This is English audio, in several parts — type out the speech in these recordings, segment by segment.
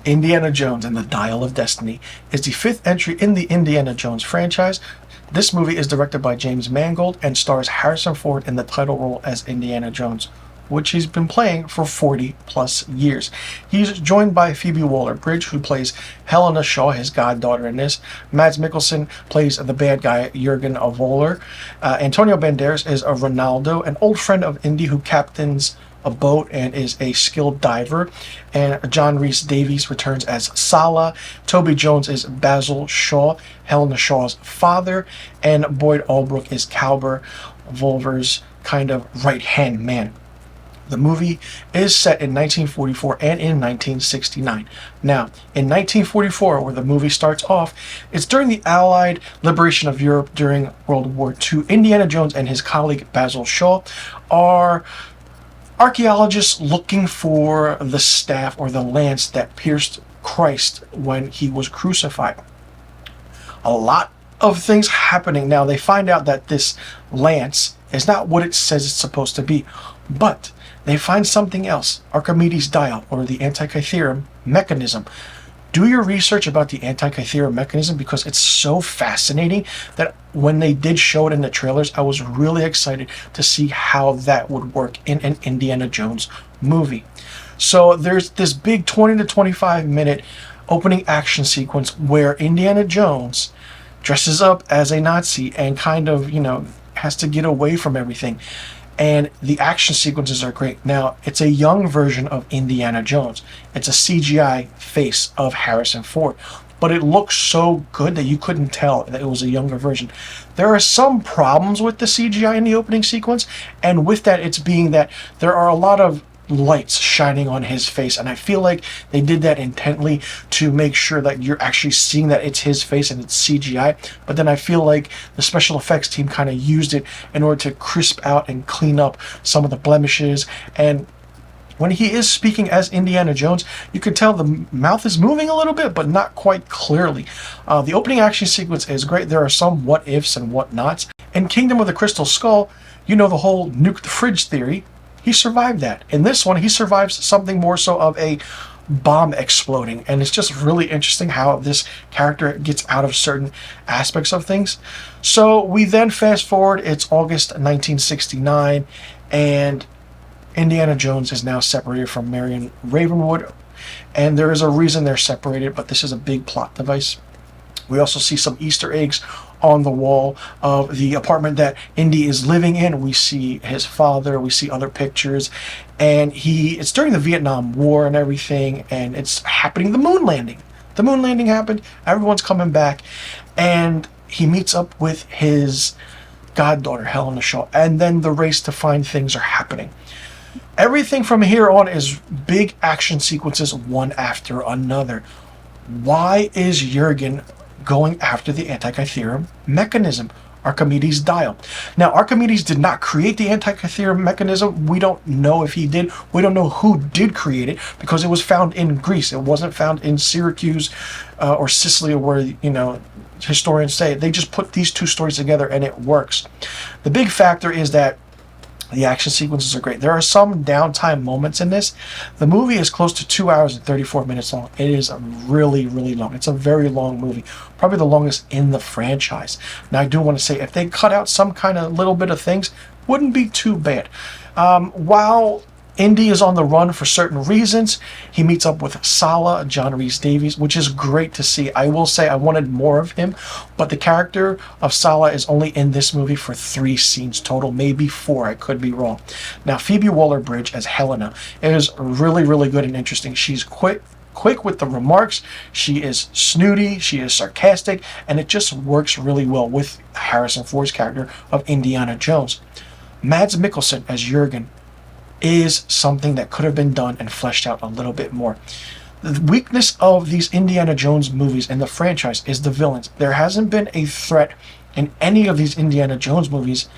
Indiana Jones and the Dial of Destiny is the fifth entry in the Indiana Jones franchise. This movie is directed by James Mangold and stars Harrison Ford in the title role as Indiana Jones, which he's been playing for 40 plus years. He's joined by Phoebe Waller-Bridge, who plays Helena Shaw, his goddaughter in this. Mads Mikkelsen plays the bad guy, Jurgen Voller. Antonio Banderas is a Ronaldo, an old friend of Indy who captains a boat and is a skilled diver. And John Rhys Davies returns as Sala. Toby Jones is Basil Shaw, Helena Shaw's father. And Boyd Albrook is Calber, Volver's kind of right-hand man. The movie is set in 1944 and in 1969. Now, in 1944, where the movie starts off, it's during the Allied liberation of Europe during World War II. Indiana Jones and his colleague Basil Shaw are archaeologists looking for the staff or the lance that pierced Christ when he was crucified. A lot of things happening. Now, they find out that this lance is not what it says it's supposed to be, but they find something else, Archimedes' dial, or the Antikythera mechanism. Do your research about the Antikythera mechanism, because it's so fascinating that when they did show it in the trailers, I was really excited to see how that would work in an Indiana Jones movie. So there's this big 20 to 25 minute opening action sequence where Indiana Jones dresses up as a Nazi and kind of, has to get away from everything. And the action sequences are great. Now, it's a young version of Indiana Jones. It's a CGI face of Harrison Ford. But it looks so good that you couldn't tell that it was a younger version. There are some problems with the CGI in the opening sequence. And with that, it's being that there are a lot of lights shining on his face, and I feel like they did that intently to make sure that you're actually seeing that it's his face and it's CGI. But then I feel like the special effects team kind of used it in order to crisp out and clean up some of the blemishes. And when he is speaking as Indiana Jones, you could tell the mouth is moving a little bit, but not quite clearly. The opening action sequence is great. There are some what ifs and what nots. In Kingdom of the Crystal Skull, the whole nuke the fridge theory. He survived that. In this one, he survives something more so of a bomb exploding. And it's just really interesting how this character gets out of certain aspects of things. So we then fast forward. It's August 1969. And Indiana Jones is now separated from Marion Ravenwood. And there is a reason they're separated, but this is a big plot device. We also see some Easter eggs on the wall of the apartment that Indy is living in. We see his father, we see other pictures, and it's during the Vietnam War and everything, and it's happening. The moon landing happened, everyone's coming back, and he meets up with his goddaughter, Helena Shaw, and then the race to find things are happening. Everything from here on is big action sequences, one after another. Why is Jurgen going after the Antikythera mechanism, Archimedes' dial? Now, Archimedes did not create the Antikythera mechanism. We don't know if he did. We don't know who did create it, because it was found in Greece. It wasn't found in Syracuse or Sicily, where, historians say. They just put these two stories together and it works. The big factor is that the action sequences are great. There are some downtime moments in this. The movie is close to 2 hours and 34 minutes long. It is really, really long. It's a very long movie. Probably the longest in the franchise. Now, I do want to say, if they cut out some kind of little bit of things, wouldn't be too bad. While Indy is on the run for certain reasons, he meets up with Sala, John Rhys Davies, which is great to see. I will say I wanted more of him, but the character of Sala is only in this movie for 3 scenes total, maybe 4, I could be wrong. Now, Phoebe Waller-Bridge as Helena is really, really good and interesting. She's quick with the remarks, she is snooty, she is sarcastic, and it just works really well with Harrison Ford's character of Indiana Jones. Mads Mikkelsen as Jurgen is something that could have been done and fleshed out a little bit more. The weakness of these Indiana Jones movies and the franchise is the villains. There hasn't been a threat in any of these Indiana Jones movies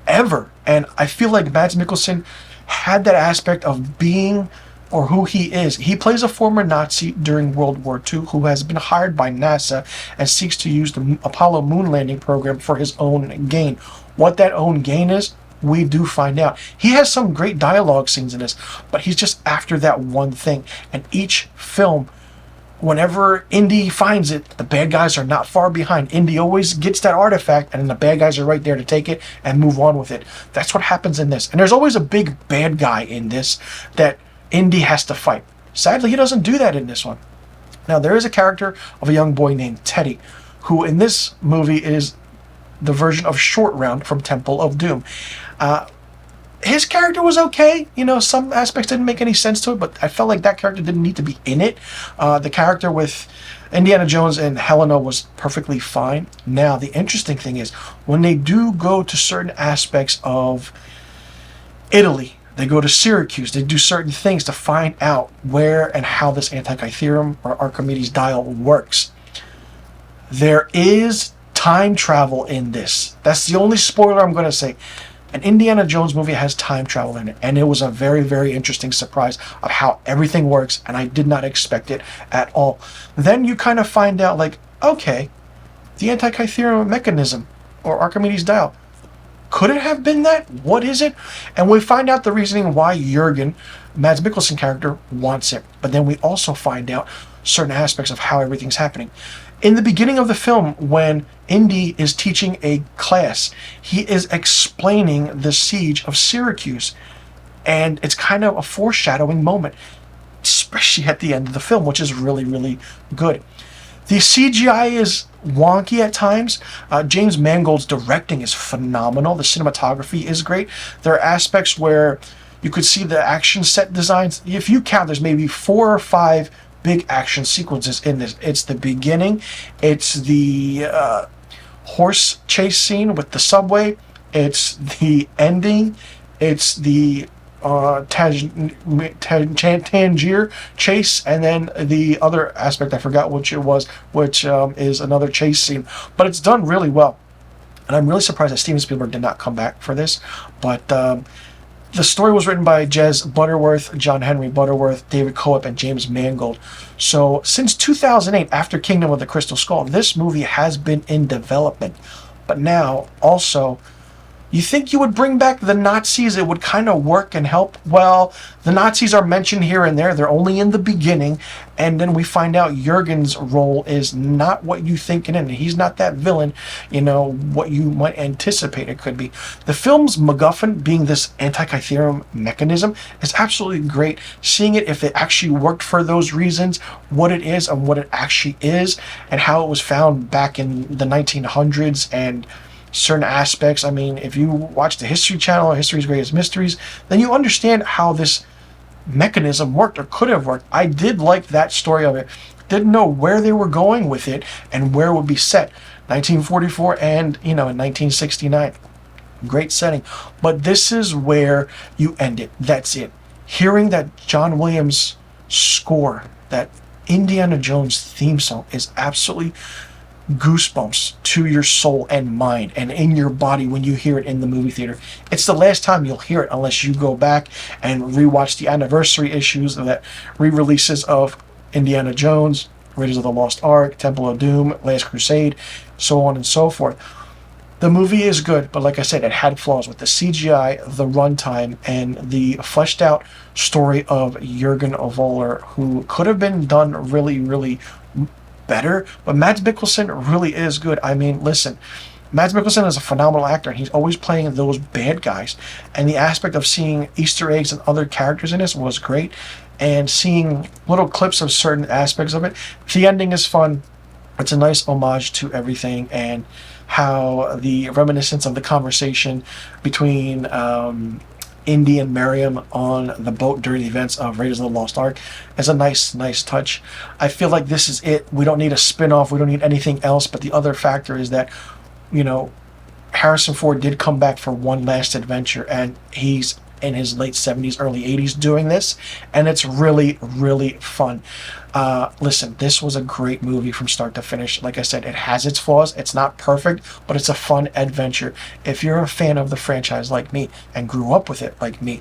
ever, and I feel like Mads Mikkelsen had that aspect of being, or who he is. He plays a former Nazi during World War II who has been hired by NASA and seeks to use the Apollo moon landing program for his own gain. What that own gain is, we do find out. He has some great dialogue scenes in this, but he's just after that one thing. And each film whenever Indy finds it, the bad guys are not far behind. Indy always gets that artifact, and then the bad guys are right there to take it and move on with it. That's what happens in this. And there's always a big bad guy in this that Indy has to fight. Sadly, he doesn't do that in this one. Now, there is a character of a young boy named Teddy, who in this movie is the version of Short Round from Temple of Doom. His character was okay. You know, some aspects didn't make any sense to it, but I felt like that character didn't need to be in it. The character with Indiana Jones and Helena was perfectly fine. Now, the interesting thing is, when they do go to certain aspects of Italy, they go to Syracuse, they do certain things to find out where and how this Antikythera or Archimedes dial works. There is time travel in this. That's the only spoiler I'm going to say. An Indiana Jones movie has time travel in it, and it was a very, very interesting surprise of how everything works, and I did not expect it at all. Then you kind of find out, like, okay, the Antikythera mechanism, or Archimedes dial, could it have been that? What is it? And we find out the reasoning why Jurgen, Mads Mikkelsen character, wants it. But then we also find out certain aspects of how everything's happening. In the beginning of the film, when Indy is teaching a class, he is explaining the siege of Syracuse. And it's kind of a foreshadowing moment, especially at the end of the film, which is really, really good. The CGI is wonky at times. James Mangold's directing is phenomenal. The cinematography is great. There are aspects where you could see the action set designs. If you count, there's maybe 4 or 5 big action sequences in this. It's the beginning, it's the horse chase scene with the subway, it's the ending, it's the Tangier chase, and then the other aspect, I forgot which it was, which is another chase scene. But it's done really well. And I'm really surprised that Steven Spielberg did not come back for this. But the story was written by Jez Butterworth, John Henry Butterworth, David Coep, and James Mangold. So since 2008, after Kingdom of the Crystal Skull, this movie has been in development. But now, also, you think you would bring back the Nazis, it would kind of work and help? Well, the Nazis are mentioned here and there. They're only in the beginning. And then we find out Jurgen's role is not what you think in it. He's not that villain, you know, what you might anticipate it could be. The film's MacGuffin, being this Antikythera mechanism, is absolutely great. Seeing it, if it actually worked for those reasons, what it is and what it actually is, and how it was found back in the 1900s and certain aspects. I mean, if you watch the History Channel, History's Greatest Mysteries, then you understand how this mechanism worked or could have worked. I did like that story of it. Didn't know where they were going with it and where it would be set. 1944 and, you know, in 1969. Great setting. But this is where you end it. That's it. Hearing that John Williams score, that Indiana Jones theme song, is absolutely goosebumps to your soul and mind and in your body when you hear it in the movie theater. It's the last time you'll hear it unless you go back and rewatch the anniversary issues of that re-releases of Indiana Jones, Raiders of the Lost Ark, Temple of Doom, Last Crusade, so on and so forth. The movie is good, but like I said, it had flaws with the CGI, the runtime, and the fleshed out story of Jurgen Voller, who could have been done really, really better, but Mads Mikkelsen really is good. I mean, listen, Mads Mikkelsen is a phenomenal actor, and he's always playing those bad guys, and the aspect of seeing Easter eggs and other characters in this was great, and seeing little clips of certain aspects of it. The ending is fun. It's a nice homage to everything, and how the reminiscence of the conversation between Indy and Miriam on the boat during the events of Raiders of the Lost Ark is a nice touch. I feel like this is it. We don't need a spin-off. We don't need anything else. But the other factor is that, you know, Harrison Ford did come back for one last adventure, and he's in his late 70s, early 80s doing this, and it's really, really fun. Listen, this was a great movie from start to finish. Like I said, it has its flaws. It's not perfect, but it's a fun adventure. If you're a fan of the franchise like me and grew up with it like me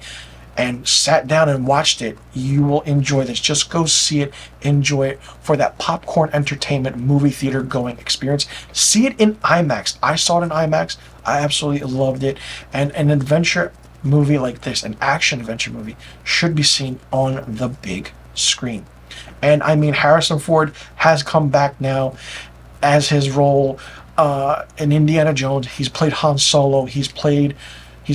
and sat down and watched it, you will enjoy this. Just go see it, enjoy it for that popcorn entertainment movie theater going experience. See it in IMAX. I saw it in IMAX. I absolutely loved it. And an adventure movie like this, an action adventure movie, should be seen on the big screen. And I mean, Harrison Ford has come back now as his role in Indiana Jones. He's played Han Solo. He's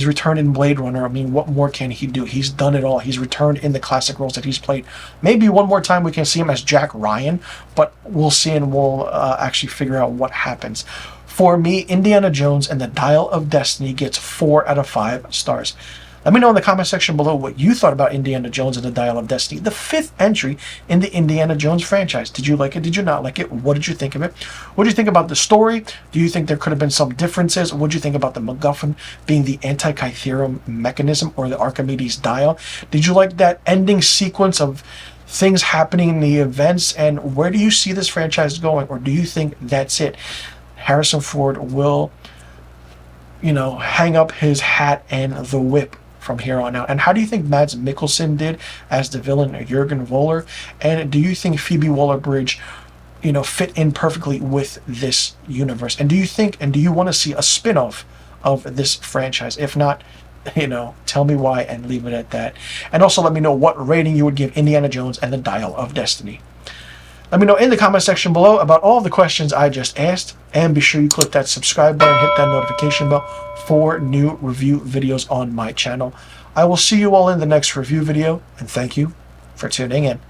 returned in Blade Runner. I mean, what more can he do? He's done it all. He's returned in the classic roles that he's played. Maybe one more time we can see him as Jack Ryan, but we'll see and we'll actually figure out what happens. For me, Indiana Jones and the Dial of Destiny gets 4 out of 5 stars. Let me know in the comment section below what you thought about Indiana Jones and the Dial of Destiny, the 5th entry in the Indiana Jones franchise. Did you like it? Did you not like it? What did you think of it? What did you think about the story? Do you think there could have been some differences? What did you think about the MacGuffin being the Antikythera mechanism or the Archimedes dial? Did you like that ending sequence of things happening in the events? And where do you see this franchise going? Or do you think that's it? Harrison Ford will, hang up his hat and the whip from here on out. And how do you think Mads Mikkelsen did as the villain Jurgen Voller? And do you think Phoebe Waller-Bridge, fit in perfectly with this universe? And do you want to see a spin-off of this franchise? If not, tell me why and leave it at that. And also let me know what rating you would give Indiana Jones and the Dial of Destiny. Let me know in the comment section below about all the questions I just asked, and be sure you click that subscribe button, hit that notification bell for new review videos on my channel. I will see you all in the next review video, and thank you for tuning in.